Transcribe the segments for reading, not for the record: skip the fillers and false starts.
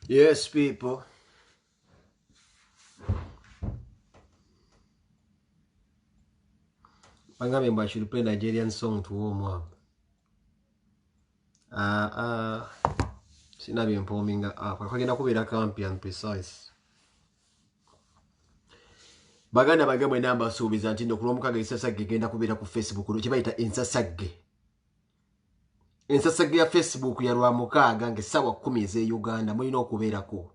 Yes, people. I remember I should play Nigerian song to warm up. Sina bien informing up. Kwa kagenda kubera campi and precise. Baganda bagamwe namba suubiza nti ndo kulomukaga ensasagge genda kubeera ku Facebook kye bayita ensasagge. Ensasagge ya Facebook ya Lwamukaaga ng'essawa 10 ez'e Uganda mulina okubeerako.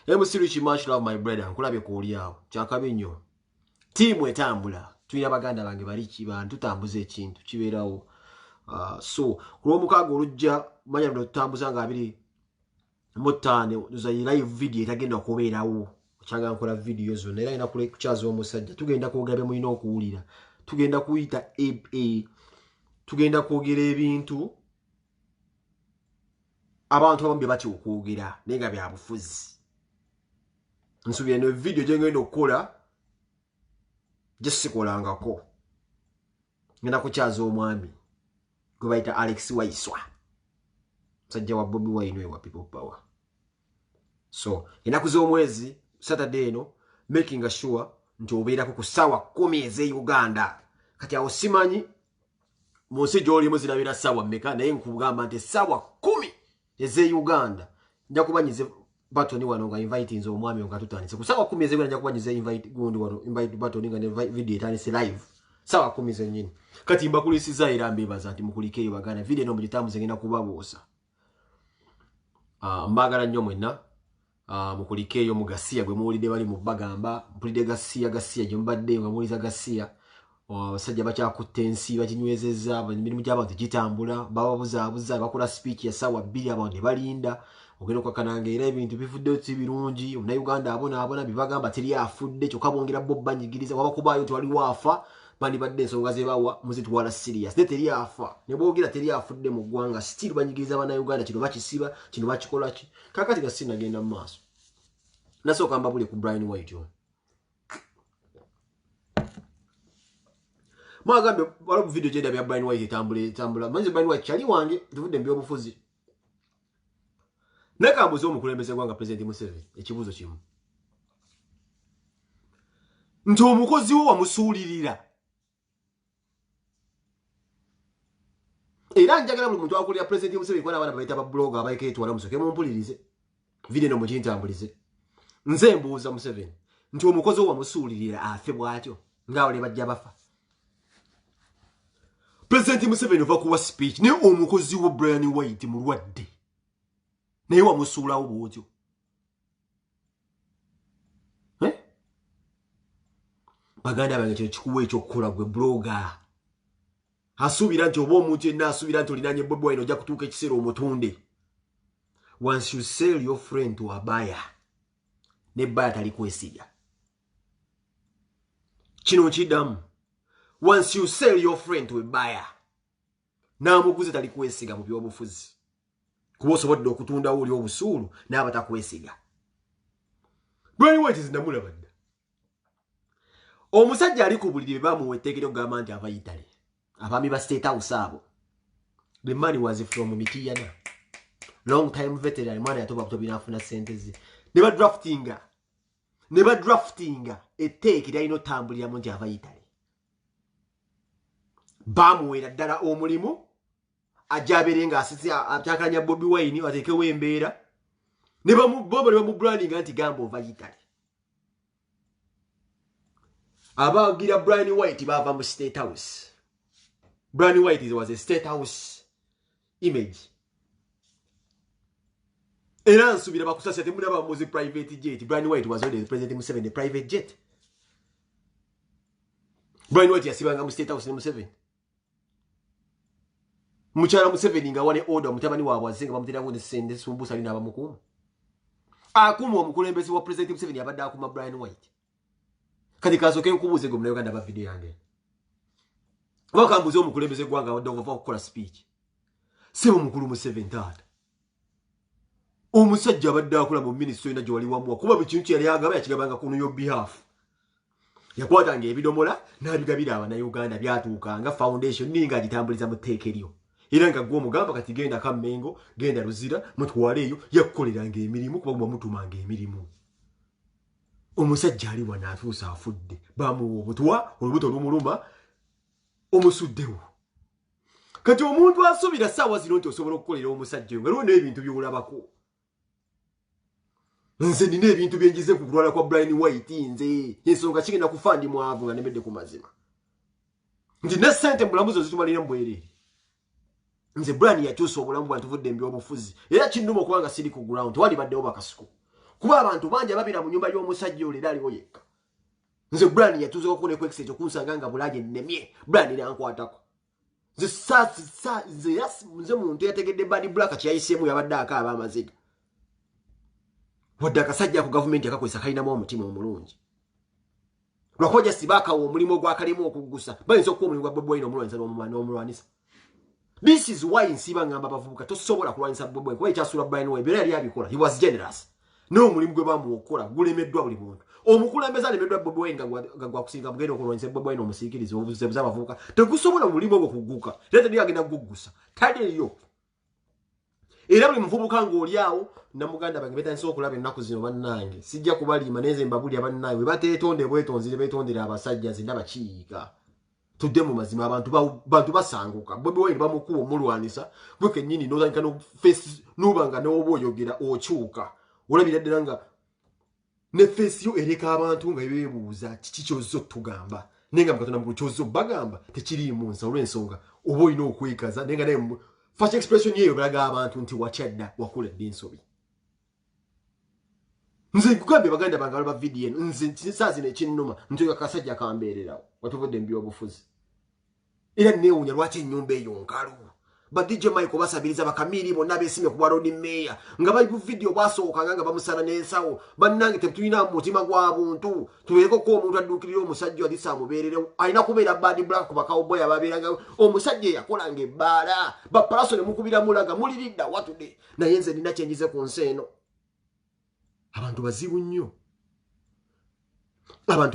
MC Rich much love my brother nkulabye ku oli awo kyakabi nnyo. Tiimu etambula tulina baganda bange bali kibantu tutambuza ekintu kibeerawo. So kulwomukaaga olujja manya ndo tutambuza nga 25 tuza live video etagenda okubeerawo. Changa nkola video zonna era ina kule kuchaza omusajja tugenda kwogera mulina okuwulira tugenda kuyita tugenda kwogera ebintu abantu abambi bati okwogera nenga bya bufuzi nsubira ne video gye okukola jesikolangako ngenda kuchaza omwami gwe bayita Alex Waiswa sajja wa Bobi Wine wa People Power. So enaku z'omwezi Saturday no making sure nti obeerako ku ssaawa 10 ez'e Uganda. Kati awo simanyi mu nsi gy'olimu zirabira ssaawa mmeka naye nkugamba nti ssaawa 10 ez'e Uganda nja kubanyize batoni wano nga invite nze omwami nga tutandise ku ssaawa 10 ez'e Uganda nja kubanyize invite gundi wano invite batoni nga ne video etandise live ssaawa 10 zennyini. Kati mbakulisiza era mbebaza nti mukulikeyo baganda video no mugitambuze ngenda kubabuusa. Mbagala nnyo mwenna. Mukulikeyo mu Gasiya gwe muwulidde bali mu bagamba mpulidde Gasiya gye mbadde nga muwuliza Gasiya abasajja bakyakutte ensi bakinywezezza emirimu gy'abantu gitambula bababuzaabuza bakola speech ya ssaawa 2 abantu ne balinda ogenda okwakananga era ebintu bivuddeyo si birungi Omunnayuganda abona bibagamba teri afudde kyokka bongera bo banyigiriza wabakubaayo nti waliwo afa bandibadde ensonga ze bawa muzitwala serious ne teri afa ne boogera teri afudde mu ggwanga still banyigiriza Bannayuganda kino bakisiba kino bakikola ki kakati nga sinagenda mu maaso nasooka mbabule ku Brian White yo mwagambe waliwo video gye ndabya Brian White etambula manyi Brian White kyali wange tuvudde mu by'obufuzi nakambuza omukulembeze gwanga President Museveni ekibuuzo kimu nti omukozi wo wamusuulirira era njagala buli muntu akulira President Museveni kuba n'abaana bayita ba blogger abayikeetwala musoke mumpulirize video no mukintambulize nze mbuuza Museveni nti omukozi wo wamusuulirira afe bwatyo ngaawo ne bajja bafa. President Museveni ova kuwa speech naye omukozi wo Brian White mulwadde naye wamusuulawo bwotyo baganda bange kino kikuwa ekyokukola gwe blogger asuubira nti oba omuntu yenna asuubira nti olinanye Bobi Wine ojja kutuuka ekiseera omutunde. Once you sell your friend to a buyer ne buyer tali kwesiga kino kiddamu. Once you sell your friend to a buyer n'amuguze tali kwesiga mu by'obufuzi kuba osobodde okutundawo oli obusuulu n'abatakwesiga. Brian White zinamulaba dda omusajja ali ku buliri bamuwa etteekero okugamba nti ava Italy abaami ba State House abo the money was from Mitiyana long time veteran mwana yatoba butobi n'afuna ssente ze ne badraftinga etteekero alina otambuliramu nti ava Italy bamuwera ddala omulimu ajabere nga asitse atakanya Bobi Wine atekewo embeera ne bamu branding anti gamba ova Italy. Abagira Brian White bava mu State House. Brian White was a State House image. Era nsubira bakusasa temuna bamuzi private jet. Brian White was already President Museveni private jet. Brian White yasibanga mu State House ne Museveni. Mukyala Museveni nga wane order mutabani waabwe azinga bamutera ngo sende sumbusa alina abamukuma. Akumu omukulembeze wa President Museveni abadde akuma Brian White. Kati kasoke nkubuuze gwe Munnayuganda ba video yange. Bakambuza omukulembeze gwanga wadde ova okukola speech. Sebo mukulu Museveni taata. Omusajja abadde akola mu ministry ina gye wali wamuwa kuba bikintu kye yali agaba yakigabanga ku your behalf. Yakwatanga ebidomola n'abigabira Abannayuganda byatuukanga foundation ninga agitambuliza mu tteeka eryo. era nga gwo mugamba kati genda Kamengo genda Luzira mutwaleeyo yakukoleranga emirimu kuba mutumanga emirimu omusajja ali wana atuusa afudde bamuwa obutwa olubuto lumuluma omusuddewo kati omuntu asubira ssaawa zino nti osobola okukolera omusajja nga lwo n'ebintu by'olabako nze nina ebintu byenjize ku kulwala kwa Brian White nze ensonga kigenda kufa ndi mwavu nga nemedde ku mazima nti ne ssente mbulamuzo zitumalira mbwerere nze Brian yakyusa obulamu bwantu vudde mbyobufuzi era kinnuma okubanga siri ku ground wali baddewo bakasuku kuba abantu bangi ababira mu nyumba y'omusajja olera aliwo yekka nze Brian yatuuza okune ku exit okunsanga nga bulaje nnemye Brian nankwatako nze muntu yategedde badi black kyayisemu yabadde akaaba amaziga wadde akasajja ku gavumenti akakozesa kalinamu omutima omulungi lwakoja sibakawo omulimu gwakalimu okuggusa bayinza okuba omulimu gwa Bobi Wine omulwanisa n'omulwanisa. This is why nsiba ngamba bavubuka tosobola kulwanisa Bobi Wine kuba ekyasula Brian Wine bera yali abikola he was generous n'omulimu gwe bamukola gulemeddwa buli muntu omukulembeza alemeddwa Bobi Wine nga gwakusinga mugenda okulwanisa Bobi Wine omusiikirize obuzebuza abavubuka tegusobola mulimu ogwo kugguka era teri agenda kuguggusa taliyo era buli muvubuka ng'oli awo namuganda bange betandise okulaba ennaku zino bannange sijja kubaliima neze mbabuli abannange bwe bateetonde bwetonzire beetondera abasajja nze ndaba kiyiga tudde mu mazima bantu basanguka Bobi Wine bamukuba omulwanisa gwe kennyini n'otandika n'ofeesi n'obanga n'oba oyogera okyuka olabira ddala nga ne feesi yo ereka abantu nga beebuuza kiki kyozzo tugamba naye nga mukatonda mukulu kyozzo bagamba tekiriimu nsa olw'ensonga oba olina okwekaza naye nga naye faci expression yeyo balaga abantu nti wakyadda wakuledde ensobi nze nkugambye baganda bange balaba vidiyo eno nze saa zino ekinnuma nti oyo akasajja kambeererawo watuvudde mu byobufuzi era neewuunya lwaki ennyumba eyo nkalu ba DJ Michael basabiriza bakamiri bonna beesimye ku bwa road mayor nga bali ku vidiyo bwasookanga nga bamusala n'ensawo bannange tetulina mutima gwa buntu tubeeko ko omuntu adduukirira omusajja wadisa amubeererewo alina kubeera bad black ku bakawboy ababeeranga omusajja eyakolanga ebbaala bapalaso ne mukubira mulaga muliridda watude naye nze nina kyenjize ku nsi eno abantu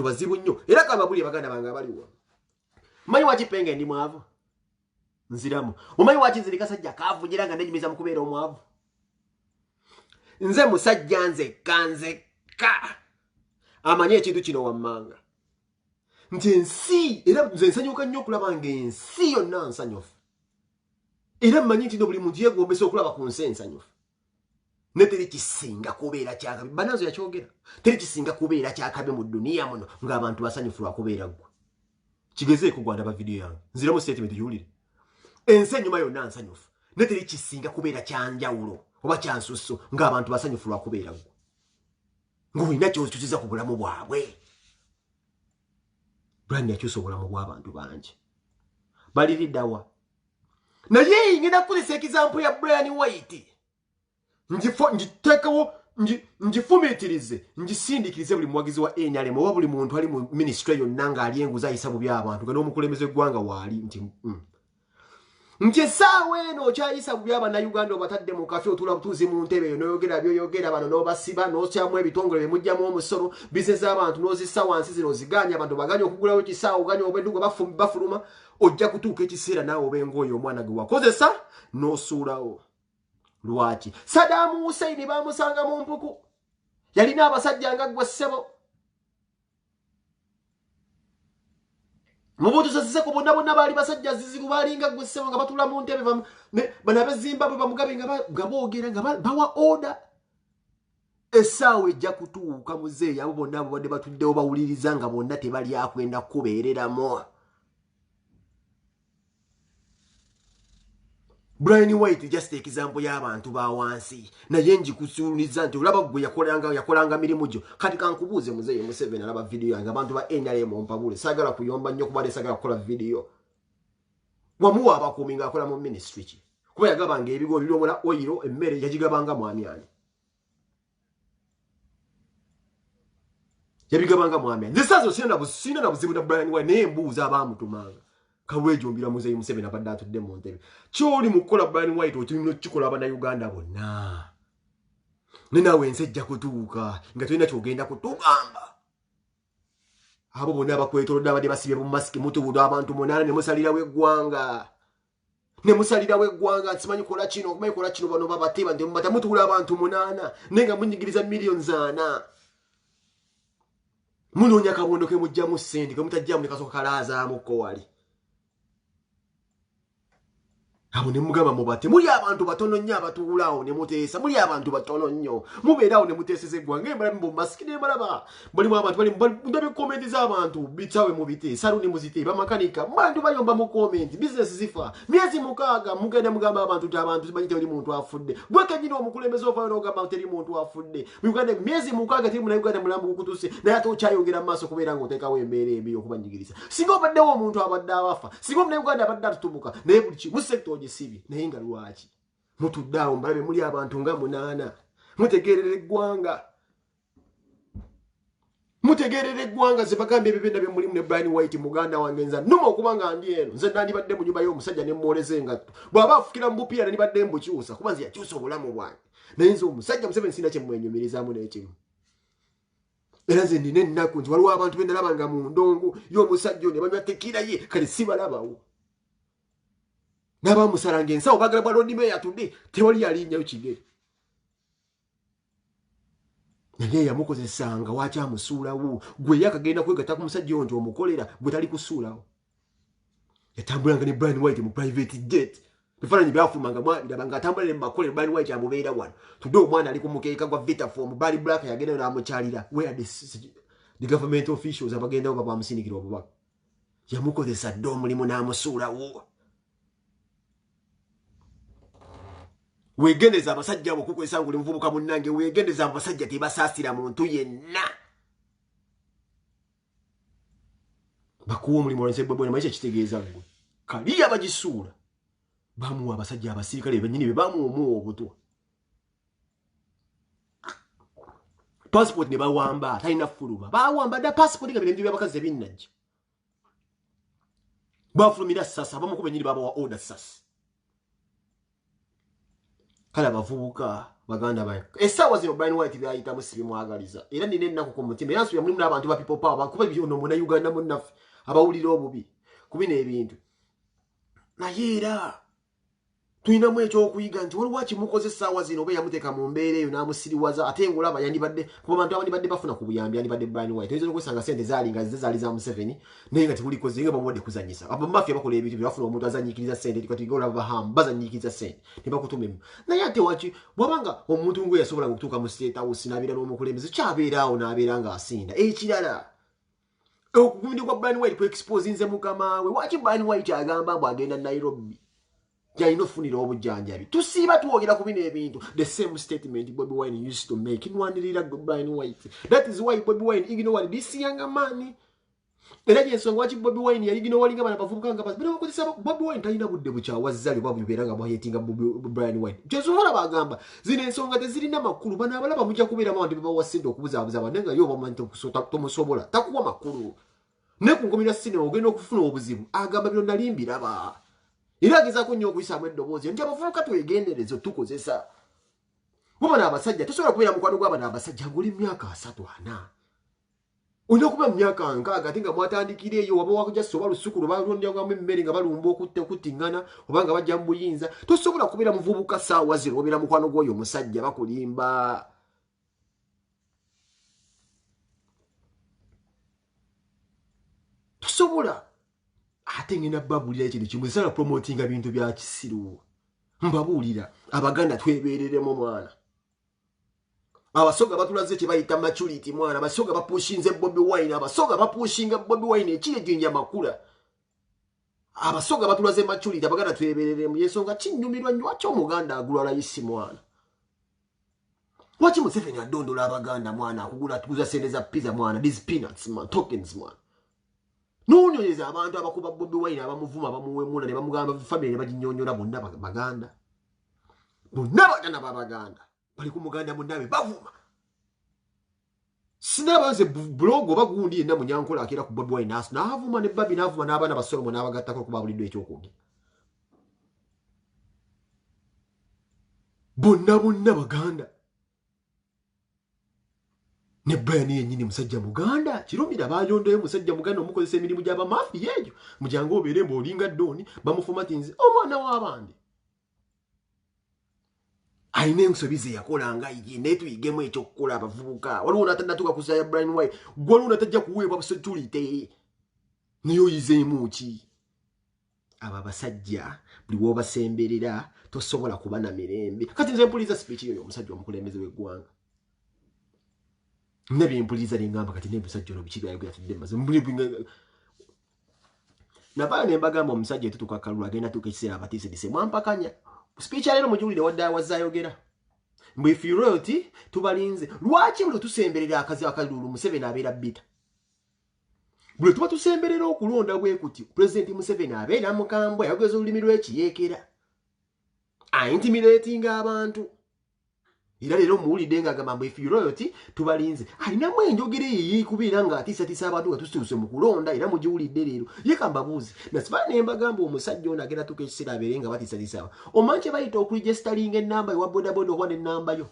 bazibu nnyo era kababuli baganda bange abaliwo manyi wakipenge ndi mwavu nziramu omanyi waki nziri kasajja kavugira nga nenyumiza mukubeera omwavu nze musajja nzekka amanye ekintu kino wammanga nti ensi era nze nsanyuka nnyo okulaba nga ensi yonna nsanyufu era mmanyi nti buli muntu yeegombesa okulaba ku nsi ensanyufu ne teri kisinga kubeera kyakabi banazo yakyogera teri kisinga kubeera kyakabi mu duniya muno ng'abantu basanyufu lwakubeera ggwe kigezeeko gwanda ba vidiyo yange nziramu statement yuwulire ensi ennyuma yonna nsanyufu ne teri kisinga kubeera kyanjawulo oba kyansusso ng'abantu basanyufu lwakubeera ggwe ng'olina kyokyusiza ku bulamu bwabwe Brian yakyusa obulamu bw'abantu bangi baliriddawa naye ngenda kukozesa ekizampu ya Brian White njiteekawo ngifumiitirize ngisindikirize buli muwagizi wa NRM oba buli muntu ali mu ministry yonna ng'ali enguzi ayisa bubi abantu nga n'omukulembeze eggwanga waali nti essaawa eno okyayisa bubi abannayuganda obatadde mu kafe otula butuuzi mu ntebe eyo n'oyogera byoyogera bano n'obasiba n'okyamu ebitongole bye mujjamu omusolo bizinesi z'abantu n'ozissa wansi zino oziganya abantu baganya okugulawo ekisaawa oganya obwendugo bafuluma ojja kutuuka ekiseera naawe obenga oyo omwana gwe wakozesa n'osuulawo lwaki Saddam Hussein bamusanga mu mpuku yalina abasajja nga ggwe ssebo mubutu sasiseko bonna baali basajja zizibu baalinga ggwe ssebo nga batula mu ntebe bano ab'ezimbabwe bamugabe nga boogera nga bawa oda essaawa ejja kutuuka muzeeyi abo bonna abo badde batuddewo bawuliriza nga bonna tebali akwenda kubeereramu Brian White just example y'abantu ba wansi naye njikusuuliza nti olaba gwe yakolanga mirimu gyo kati kankubuuze muzeeyi Museveni alaba video yange abantu ba NRM mpabule sagala kuyomba nnyo kuba sagala kukola video wamuwa abakuumi ng'akola mu ministry ki kuba yagabanga ebigo biromola oyiro emmere yagigabanga mwami ani yabigabanga mwami ani zisazo sina na buzibu na Brian White naye mbuuza abaamutumanga kawejombira muzeeyi Museveni abadde atudde mu ntebe kyoli mu kukola Brian White otulina okukikola abannayuganda bonna ne naawe ensi ejja kutuuka nga tulina kyogenda kutugamba abo bonna abakwetolodde abadde basibye mu masiki mutubudo abantu 8 ne musalirawo eggwanga ne musalira weggwanga simanyi kola kino okumanyi kola kino bano babateba ndi mumata mutuula abantu 8 nenga munyigiriza millions 4 munoonya kabondo ke mujjamu ssente ke mutajjamu ne kasoka kalaazaamuko wali abo ne mugamba mubate muli abantu batono nnyo abatuulaawo ne muteesa muli abantu batono nnyo mubeeraawo ne muteeseza eggwanga embalamu mu masiki ne mbalaba balimu abantu ndabe komenti z'abantu bitsawe mu bite saluni muzite bamakanika bantu bayomba mu komenti bizinesi zifa myezi 6 mugenda mugamba abantu ti abantu simanyi teri muntu afudde gwe kenyini omukulembeze ovayo n'ogamba teri muntu afudde mu Uganda myezi 6 teri muna Uganda mulambu gukutuse naye ate okyayongera mu maaso kubeera ng'oteekawo embeera embi okubanyigiriza singa obaddewo omuntu abadde abafa singa omuna Uganda abadde atutumuka naye buli kimu sekito sibi naye nga lwaki mutuddawo mbalabe muli abantu nga 8 mutegerere eggwanga zebagambye ebibenda bye mulimu ne Brian White muganda wange nza numa okuba nga ndi eno nze nandibadde mu nyumba y'omusajja ne mwoleza engatto bw'aba afukira mu bupiira nandibadde mbukyusa kuba nze yakyusa obulamu bwange naye nze omusajja Museveni sina kye mwenyumirizaamu n'ekimu era nze nina ennaku nti waliwo abantu bendalaba nga mu ndongo y'omusajja ne banywa tekira ye kale sibalabawo n'abamusalanga ensawo bagala bwa Lord Mayor atudde tewali yalinnyayo kigere naye yamukozesanga wakyamusuulawo gwe yakagenda kwegatta ku musajja oyo nti omukolera gwe tali kusuulawo yatambulanga ne Brian White mu private jet bifaananyi byafulumanga mwabiraba ng'atambulira mu makolero Brian White amubeera wano tudde omwana ali ku mukeeka gwa Vitafoam Barry Black yagendayo n'amukyalira where the government officials abagendawo babamusindikira obubaka yamukozesa dde omulimu n'amusuulawo wegendeza abasajja abo kukwesa nguli mvubuka munnange wegendeza abasajja tebasaasira muntu yenna bakuwa omulimu olwensebwebwena maisha kitegeeza gwe kali abagisuula bamuwa abasajja abasirikale bennyini be bamuomuwa obutwa passport ne bawamba talina fuluma bawamba dda passport nga birendu byabakazi ebinnajja bafulumira sasa bamuku bennyini babawa order sasa kala bavubuka baganda bayo essaawa zino Brian White byayitamu sibimwagaliza era nina ennaku ku mutima era nsubira mulimu n'abantu ba people power bakuba ebyono muna Uganda munnaffe abawulira obubi kubina ebintu naye era tulinamu ekyokuyiga nti waliwo kimukoze essaawa zino oba yamuteeka mu mbeera eyo n'amusiriwaza ate ng'olaba yandibadde kuba abantu abandibadde bafuna ku buyambi yandibadde Brian White oyinza okwesanga sente zaalinga zaali za Museveni naye nga tebulikoze nga bamuwadde kuzanyisa abamafia bakola ebintu byebafuna omuntu azanyiikiriza sente tikati olaba hamu bazanyiikiriza sente ne bakutumemu naye ate waki bwabanga omuntu ngwe yasobola okutuuka mu State House n'abeera n'omukulembeze kyabeeraawo n'abeera ng'asinda ekirala okugundi kwa Brian White ku-expose nze mukama we waki Brian White agamba mbu agenda Nairobi yalina ofunira obujjanjabi tusiiba tuwogera ku bino ebintu the same statement Bobi Wine used to make nwanirira Brian White that is why Bobi Wine ignored this young man era gyensonga waki Bobi Wine yali ignoringa bana bavubuka nga basi bakozesa Bobi Wine talina budde bukyawazzali oba bubeera nga bwayetinga Brian Wine kyensobola bagamba zino ensonga tezirina makulu bano abalaba mujja kubeeramu abantu bebawasidde okubuzaabuza bane nga yo bamanyi tomusobola takuwa makulu ne ku nkomera sinema ogenda okufuna obuzibu agamba bino nali mbiraba era agezaako nnyo okuyisaamu eddoboozi nti abavubuka twegendereze tukozesa bubana abasajja tosobola kubeera mukwano gw'abana abasajja ng'oli myaka 3-4 olina okuba myaka 6 ate nga mwatandikira eyo waba wakujasa oba lusuku lwe balondyangamu emmere nga balumba okuttiŋŋana oba nga bajja mu buyinza tosobola kubeera muvubuka ssaawa zino obeera mukwano gw'oyo omusajja bakulimba tosobola ate ngenda babuulira ekintu kimu nsala promotinga bintu bya kisiru mbabuulira abaganda twebeereremu mwana abasoga batulaze kye bayita maturity mwana abasoga bapushinze Bobi Wine abasoga bapushinga Bobi Wine ekiyejinja makula abasoga batulaze maturity abaganda twebeereremu yensonga kinyumirwa nnyo lwaki omuganda agula layisi mwana lwaki Museveni adondola abaganda mwana akuguza sente za pizza mwana these peanuts man tokens mwana nunyonyeza abantu abakuba Bobi Wine abamuvuma bamuwemula ne bamugamba family ne baginyonyola bonna baganda bonna baganda babaganda bali ku muganda munnabe bavuma sinabaze blogo bagundi yenna munyankola akira ku Bobi Wine n'avuma ne babi n'avuma n'abaana ba Solomon n'abagattako kuba buliddwa ekyokwogera bonna baganda ne Brian yennyini musajja muganda kirumira bayondoyo musajja muganda omukozesa emirimu gy'aba mafiya egyo mujangu obeere mbolinga ddooni bamufomatinze omwana w'abandi ayina ensobi ze yakolanga ye naye tuyigemu ekyokukola abavubuka waliwo natannatuuka kusaya Brian White gwaliwo natajja kuweebwa security naye oyizeemu ki abo abasajja buli w'obasemberera tosobola kuba na mirembe kati nze mpuliriza speech yoyo omusajja omukulembeze w'eggwanga nebye mpuliriza nengamba kati n'ebisajja ono biki byayogera tudde mbaze nabala ne mbagamba omusajja etutuka kalulu agenda tuuka ekiseera abatiisedise mwampakanya speech alero mugiwulire wadde awazaayogera mbwe if you royalty tubalinze lwaki buli tusemberera akazi akalulu Museveni abeera bita bwe tuba tusemberera okulonda bwe kuti President Museveni abeera mukambwe ayogeza olulimi lw'ekiyeekera aintimidatinga abantu era leero muwulidde ng'agamba mbwe if you royalty tubalinze alinamu enjogera eyo eyikubeera ng'atiisatiisa abantu nga tusiuse mu kulonda era mugiwulidde leero ye kambabuuzi nasibala ne mbagamba omusajja ono agenda tuka ekiseera abeere nga batiisatiisa aba omanyi kye bayita okuregestalinga ennamba ewa bodaboda oba n'ennamba yo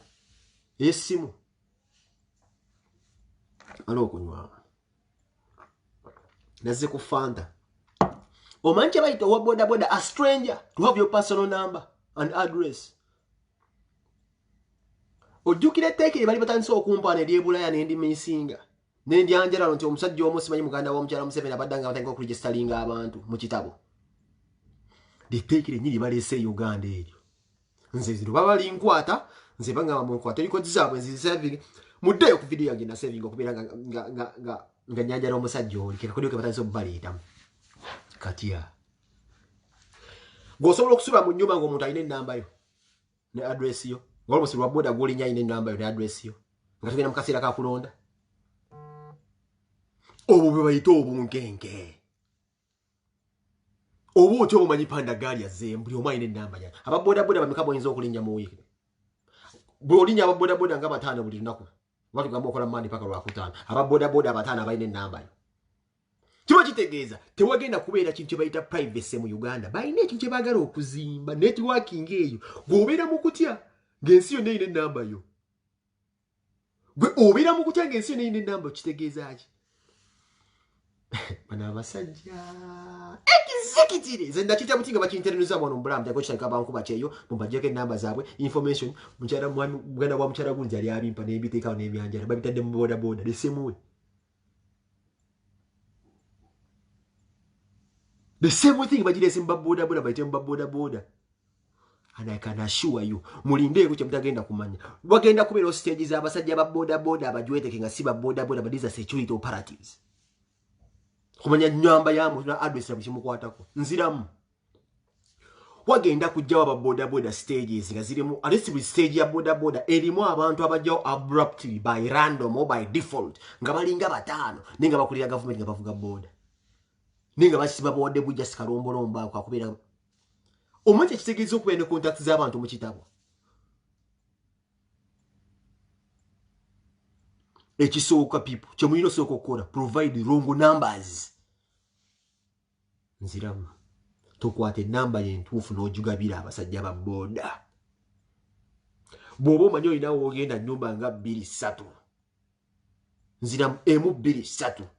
ey'essimu ala okunywa nazze ku Fanta omanyi kye bayita owa bodaboda a stranger to have your personal number and address ojjukira etteeka bali batandise okumpaana eryebulaya n'endimiisinga n'endyanjalalo nti omusajja omu simanyi muganda w'omukyala Museveni abadde nga batandika okuregestalinga abantu mu kitabo etteeka eryennyini baleese e Uganda eryo nze zino baba balinkwata nze bangamba munkwata erikodi zaabwe nzizisavinga muddeeyo ku vidiyo yange nasevinga okubeera nga nyanjala omusajja oli kekakodiyo ke batandise okubaleetamu katya ng'osobola okusula mu nnyumba ng'omuntu alina ennamba yo ne adresi yo ng'olumusi lwa boda gw'olinya alina ennamba yo ne adresi yo nga tugenda mu kaseera ka kulonda obwo bwe bayita obunkenke oba otya obumanyi panda gaali yazzeemu buli omu alina ennamba yange ababodaboda bameka bw'oyinza okulinnya mu wiiki bwe olinya ababodaboda nga bataano buli lunaku batugamba okola mandi paka lwakutaano ababodaboda abataano abalina ennamba yo kiba kitegeeza tewagenda kubeera kintu kye bayita privacy mu Uganda balina ekintu kye baagala okuzimba networking eyo gweobeera mu kutya ng'ensi yonna erina ennamba yo gwe obeera mu kutya ng'ensi yonna erina ennamba yo kitegeeza ki bano abasajja ekizikitire nze nakitya buti nga bakinterenuza wano mubulamu jako kitandika bankuba kyeyo mubajjeko ennamba zaabwe information mukyala muganda wa mukyala gunzi yali abimpa n'ebiteekawo n'ebyanjala babitadde mu bodaboda lesemuwe the same thing bagirese mu babodaboda bayite mu babodaboda and I can assure you mulindeeko kye mutagenda kumanya bagenda kubeera stage z'abasajja ba bodaboda abajweteke nga si ba bodaboda but these are security operatives kumanya nyamba yamu na address ya kimukwatako nziramu wagenda kujjawo aba bodaboda stages nga zirimu alisi stage ya bodaboda erimu abantu abajjawo abruptly by random or by default nga balinga bataano ninga bakulira government nga bavuga boda ninga basiba bode bujja sikalombolomba akubira omuntu ekitegeeza okubeera ne contact z'abantu mu kitabo ekisooka people kye mulina osooka okukola provide wrong numbers nziramu tokwata ennamba yentuufu n'ogigabira abasajja ba boda bw'oba omanyi olinawo ogenda nnyumba nga 2-3 nziramu emu 2-3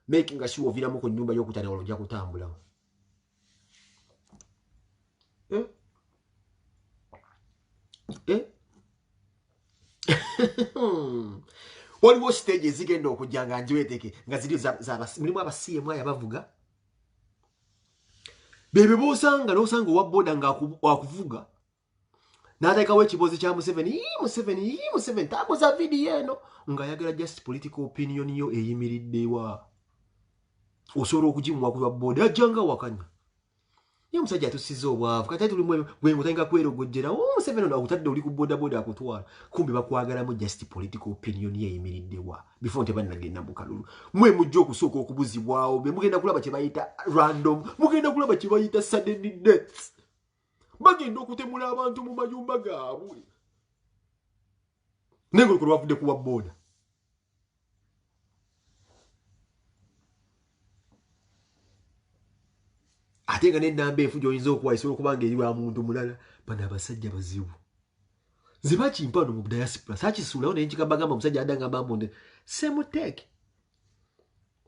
making sure oviramu ku nnyumba y'okutana wala ojja kutambulawo waliwo stage ezigenda okujja nga njiweteke nga ziri mulimu abasiemu ayo abavuga bebe bosanga nosanga owa boda nga akuvuga n'ateekawo ekibozi kya Museveni takoza vidiyo eno ng'ayagala just political opinion yo eyimiriddewa osobola okugimuwa ku boda ajjanga wakanya ye musajja atusiza obwavu kati tulimu bwe mutanga kwerogojjera Museveni ono akutadde oli ku bodaboda akutwala kumbi bakwagalamu just political opinion ye eyimiriddewa before tebannagenda mu kalulu mwe mujja okusooka okubuzibwawo be mugenda kulaba kye bayita random mugenda kulaba kye bayita sudden deaths bagenda okutemula abantu mu mayumba gaabwe nengo lwe bavudde kuwa boda ate nga n'ennamba enfu gy'oyinza okuwa isobola okuba nga eri wa muntu mulala bano abasajja bazibu zibachi mpano mu diaspora sachi sula one njika bagamba musajja adanga bambonde semuteke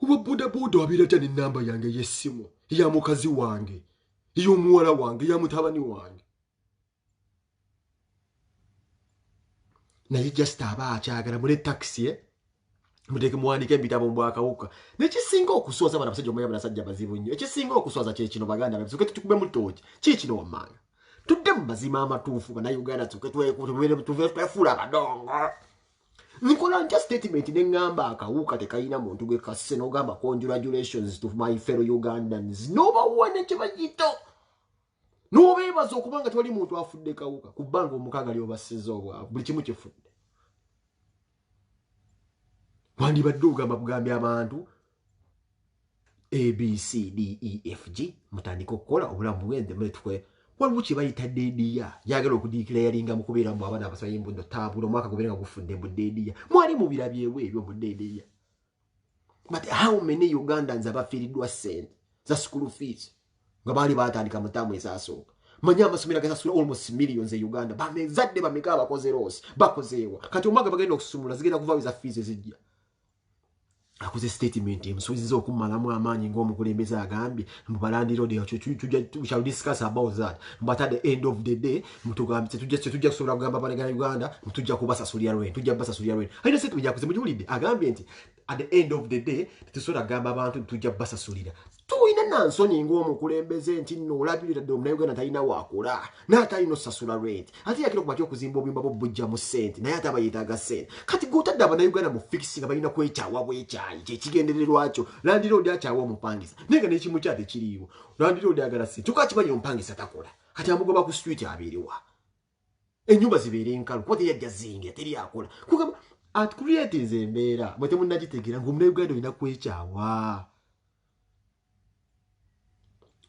uba buda buda wabira tani namba yange yesimu ya mukazi wange iyo muwala wange ya mutabani wange na you just abaachagala mule taxi muteke muwanike bitabo mbwakawuka nekisinga okuswaza bana basajja omuyaba nasajja bazibu nnyo ekisinga okuswaza kye kino baganda babisoke tukube mutoki kino wamanga tudde mu mazima amatuufu bana Uganda twefula abadongo nikola nja statement nengamba akawuka tekayina muntu gwe kasse n'ogamba congratulations to my fellow Ugandans noba wane kibajito nobeebaza okubanga tewali muntu afudde kawuka kubanga omukaaga lyobasiza obwavu buli kimu kifudde wandibadde ogamba kugambya abantu ABCDEFG mutandika okukola obulamu bwende mwetukwe waliwo kye bayita dediya yagala okudikirayalinga mu kubeera mu abaana abasaba embundo tabula omwaka gubeera nga gufudde mu dediya mwali mu birabyewo ebyo mu dediya but how many Ugandans abafiiriddwa ssente za school fees nga baali batandika mu taamu ezasooka manya amasomero agasasula almost millions e Uganda bamezadde bameka abakoze rose bakozeewa kati omwaka bagenda okusumula zigenda kuvaawo za fees ezijja akuze statement emsubiziza okumalamu amaanyi ng'omukulembeze agambye mubalandi road we shall discuss about that but at the end of the day mutugambye tujja kusobola kugamba abanagana Uganda tujja kubasasulira rwent tujja kubasasulira rwent ayina statement yakuze mugiwulidde agambye nti at the end of the day tetusobola kugamba abantu tujja kubasasulira tuyina nansoni ng'omukulembeze nti nno olabirira ddala omunauganda talina wakola n'atalina osasula rwent ate yakira okubatya okuzimba obuyumba bw'obujja mu ssente naye ate abayetaaga ssente kati g'otadde abanauganda mu fikisi nga balina kwekyawa bwekyayi kyekigendererwa kyo landiroodi akyawa omupangisa naye nga n'ekimu kyate kiriiwo landiroodi agala ssente kyokka kimanyi omupangisa takola kati amugoba ku street abeerewa ennyumba zibeere enkalu kuba teyajja zinga teri akola kugamba atcreatinze embeera mwe temunnagitegeera ng'omunauganda olina kwekyawa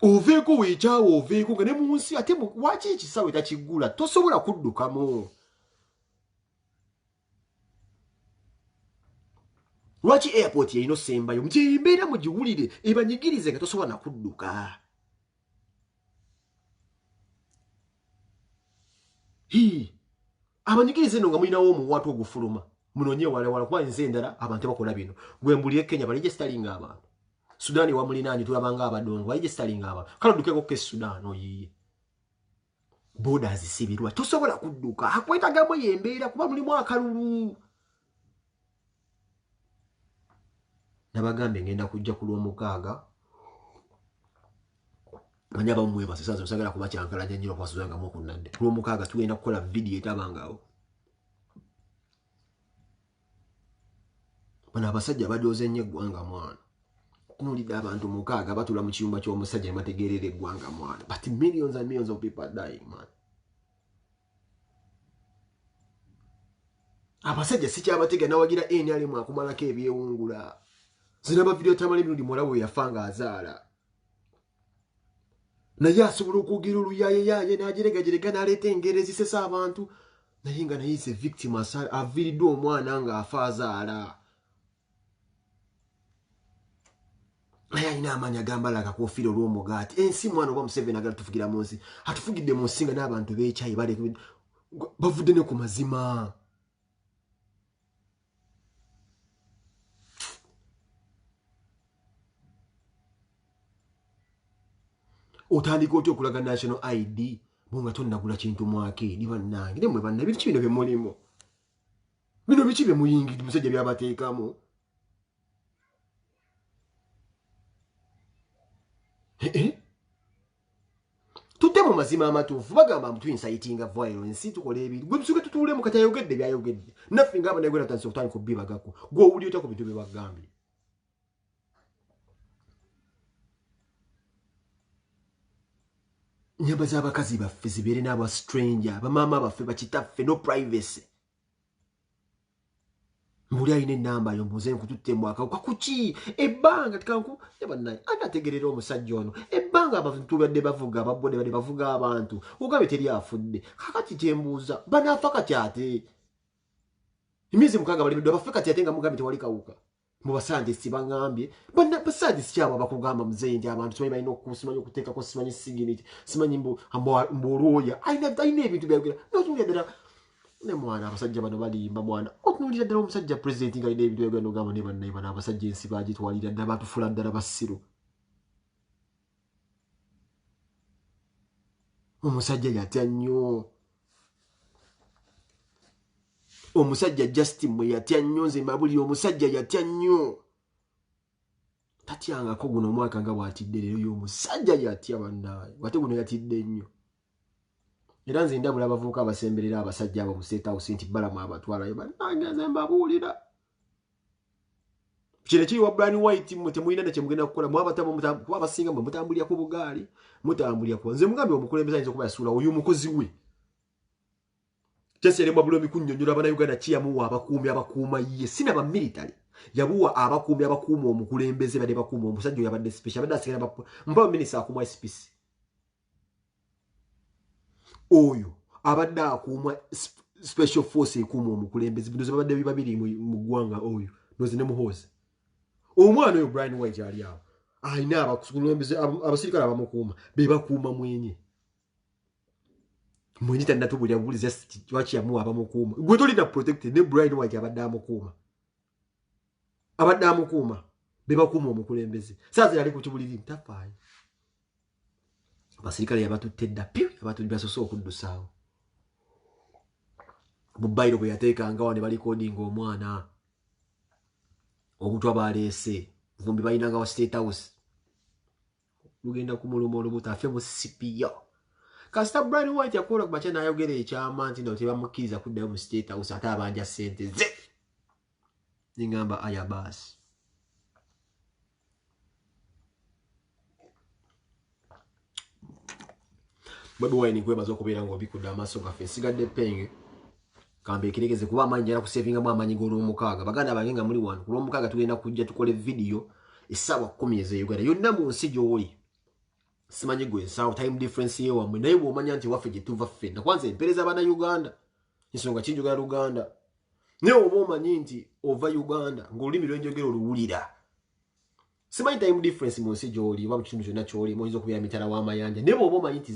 oveeko weekyawa oveeko nga ne mu nsi ate waki ekisawe takigula tosobola kuddukamu lwaki airport yeyina osembayo mkyembeera mugiwulire ebanyigirize nga tosobola nakudduka abanyigirize no nga mulinawo omuwaatu ogufuluma munonye walawala kuba nze endala abantu bakola bino gwe mbuli e Kenya balegestalinga abantu Sudani wa mulinaani tulabanga abadongo balegestalinga abantu kale oddukeko ke Sudan oyiye boda zisibirwa tosobola kudduka akwetagamu yembeera kuba mulimu akalulu nabagambe ngenda kujja ku Lwomukaaga manya bamwebase sasa nsagala kuba kyankalanya nnyo kwasuzanga mu kunnadde ku Lwomukaaga tugenda kukola video etabangawo bano abasajja badooze nnyo eggwanga mwana kunulidde abantu mukaaga batula mu kiyumba ky'omusajja ne bategeerera eggwanga mwana but millions and millions of people are dying man abasajja sikyabatega nawagira NRM akumalako ebyewungula zinaba video tamale mirundi mwalawe yafanga azaala naye asobola okugira oluyayeyaye n'ajeregajerega n'aleeta engero ezisesa abantu naye nga naye is a victim aviiriddwe omwana nga afa azaala naye alina amaanyi agambala akakofiira olw'omugaati ensi mwana oba Museveni agala tufugira mu nsi atufugidde mu nsi nga n'abantu b'ekyayi bavudde ne ku mazima otandika otya okulaga national ID bonga tonnagula kintu mwake ni bannange ne mwe bannabiri kibino bye mulimu bino biki bye muyingidde musajja byabateekamu tudde mu mazima amatuufu bagamba mbu tuinsitinga violence tukola ebiri gwe tusuke tutuulemu kati ayogedde byayogedde naffe nga abanayogera tansi okutandika okubibagako gwe owuli otya ku bintu bye bagambye nyamba z'abakazi baffe zibeere n'aba stranger bamaama baffe bakitaffe no privacy mbuli alina ennamba yo mbuuze nkututte mwakawuka kuki ebbanga tikanku yabannaye anategerera omusajja ono ebbanga abantu badde bavuga ababode badde bavuga abantu ogambye teri afudde kakati kyembuuza banaafa kati ate emyezi mukaaga balemeddwa bafe kati ate nga mugambye tewali kawuka mu basandisi baŋŋambye basandisi kyabo abakugamba muzeeyi nti abantu simanyi balina okusimanyi okuteekako simanyi siginiti simanyi mbu olwoya alina ebintu byayogera notuulya ddala ne mwana abasajja bano balimba mwana otunulira ddala omusajja president nga alina ebintu byagenda ogamba ne bannayibana abasajja ensi bagitwalira ddala batufula ddala basiru omusajja yatya nnyo omusajja Justin mwe yatya nnyo nze mbabulira omusajja yatya nnyo tatyangako guno omwaka nga bw'atidde leero y'omusajja yatya bannaye wate guno yatidde nnyo era nze ndabula abavubuka abasemberera abasajja abo mu State House nti balamu abatwalayo bannange nze mbabuulira kino kiri wa Brian White mwe temulina ne kye mugenda kukola kuba abasinga mwe mutambulira ku bugaali mutambulira ku nze mugambe omukulembeze ayinza okuba yasuula oyo omukozi we Kyeseremwa bulomi kunnyonnyola Abannayuganda kiyamuwa abakuumi abakuuma ye sinaba military yabuwa abakuumi abakuuma omukulembeze badde bakuuma omusajja oyo abadde special abadde asigala mpawo minisita akuuma SPC oyo abadde akuuma special force ekuuma omukulembeze bino babadde bibabiri mu ggwanga oyo noze ne muhozi omwana oyo Brian White ali awo alina abakulembeze abasirikale abamukuuma be bakuuma mwenye mwenye tanatubulira buliza lwaki yamuwa abamukuuma gwe tolina protected ne Brian White abadde amukuuma be bakuuma omukulembeze saazi yali ku kibuliri ntafaayo abasirikale yabatutte dda piu yabatubasose okuddusaawo bubayiro bwe yateekangawo ne balikodinga omwana obutwa baleese vumbi balinanga wa State House lugenda kumuluma olubuto afe mu CPO kasita Brian White yakola ku bakyana ayogera ekyama nti no tebamukkiriza kuddayo mu State House ate abanja ssente ze ningamba ayabasi Bobi Wine kwebaza okubeera ng'obikudde amaaso gaffe nsigadde penge kambe ekiregeze kuba amanyi njala kusevingamu amanyi g'olwomukaaga baganda bange nga muli wano ku lwomukaaga tugenda kujja tukole video essaawa 10 ez'Uganda yonna mu nsi gy'oli simanyi gwe ensaawa time difference ye wammwe naye bw'omanya nti waffe gye tuva ffenna kwanza empeereza Abannayuganda ensonga kinjogera Luganda naye oba omanyi nti ova Uganda ng'olulimi lwenjogera oluwulira simanyi time difference mu nsi gy'oli oba mu kitundu kyonna ky'oli oyinza okubeera mitala w'amayanja naye bw'oba omanyi nti